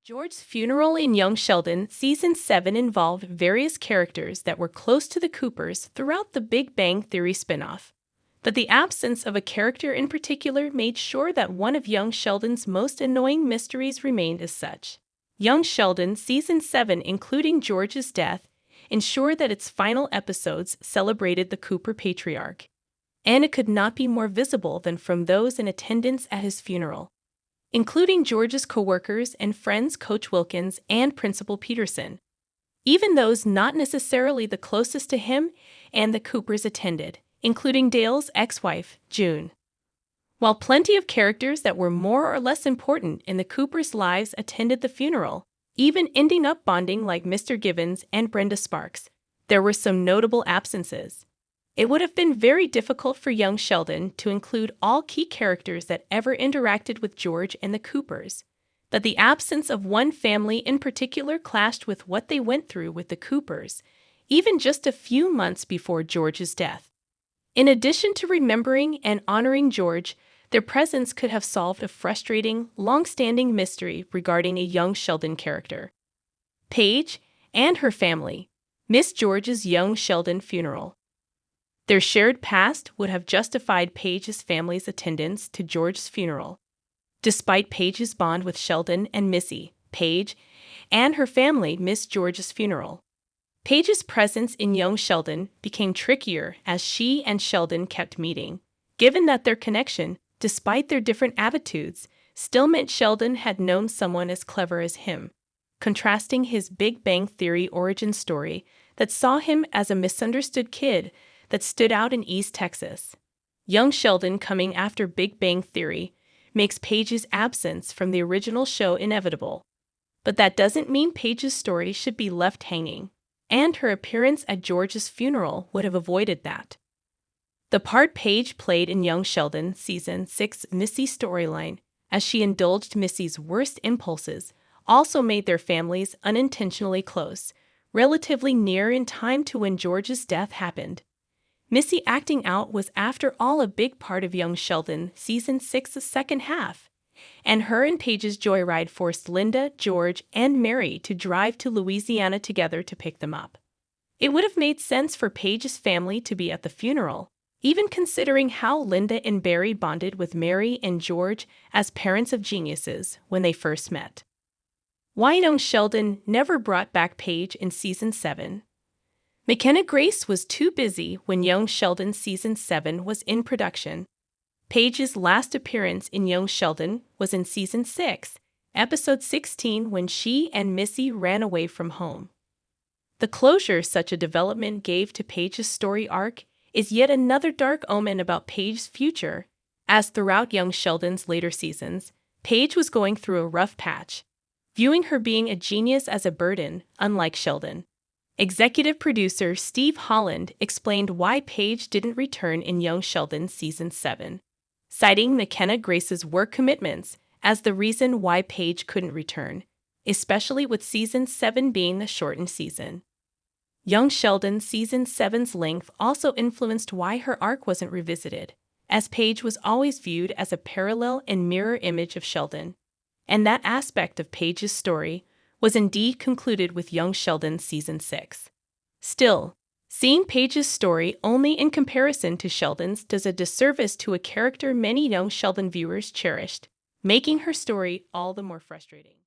George's funeral in Young Sheldon Season 7 involved various characters that were close to the Coopers throughout the Big Bang Theory spinoff. But the absence of a character in particular made sure that one of Young Sheldon's most annoying mysteries remained as such. Young Sheldon Season 7, including George's death, ensured that its final episodes celebrated the Cooper patriarch. And it could not be more visible than from those in attendance at his funeral, including George's co-workers and friends Coach Wilkins and Principal Peterson. Even those not necessarily the closest to him and the Coopers attended, including Dale's ex-wife, June. While plenty of characters that were more or less important in the Coopers' lives attended the funeral, even ending up bonding like Mr. Gibbons and Brenda Sparks, there were some notable absences. It would have been very difficult for young Sheldon to include all key characters that ever interacted with George and the Coopers, but the absence of one family in particular clashed with what they went through with the Coopers, even just a few months before George's death. In addition to remembering and honoring George, their presence could have solved a frustrating, long-standing mystery regarding a young Sheldon character. Paige and her family missed George's young Sheldon funeral. Their shared past would have justified Paige's family's attendance to George's funeral. Despite Paige's bond with Sheldon and Missy, Paige and her family missed George's funeral. Paige's presence in young Sheldon became trickier as she and Sheldon kept meeting, given that their connection, despite their different attitudes, still meant Sheldon had known someone as clever as him, contrasting his Big Bang Theory origin story that saw him as a misunderstood kid that stood out in East Texas. Young Sheldon coming after Big Bang Theory makes Paige's absence from the original show inevitable. But that doesn't mean Paige's story should be left hanging, and her appearance at George's funeral would have avoided that. The part Paige played in Young Sheldon Season 6 Missy storyline, as she indulged Missy's worst impulses, also made their families unintentionally close, relatively near in time to when George's death happened. Missy acting out was after all a big part of Young Sheldon Season 6's second half, and her and Paige's joyride forced Linda, George, and Mary to drive to Louisiana together to pick them up. It would have made sense for Paige's family to be at the funeral, even considering how Linda and Barry bonded with Mary and George as parents of geniuses when they first met. Why Young Sheldon never brought back Paige in Season 7? McKenna Grace was too busy when Young Sheldon Season 7 was in production. Paige's last appearance in Young Sheldon was in Season 6, Episode 16, when she and Missy ran away from home. The closure such a development gave to Paige's story arc is yet another dark omen about Paige's future, as throughout Young Sheldon's later seasons, Paige was going through a rough patch, viewing her being a genius as a burden, unlike Sheldon. Executive producer Steve Holland explained why Paige didn't return in Young Sheldon Season 7, citing McKenna Grace's work commitments as the reason why Paige couldn't return, especially with Season 7 being the shortened season. Young Sheldon Season 7's length also influenced why her arc wasn't revisited, as Paige was always viewed as a parallel and mirror image of Sheldon, and that aspect of Paige's story was indeed concluded with Young Sheldon Season 6. Still, seeing Paige's story only in comparison to Sheldon's does a disservice to a character many Young Sheldon viewers cherished, making her story all the more frustrating.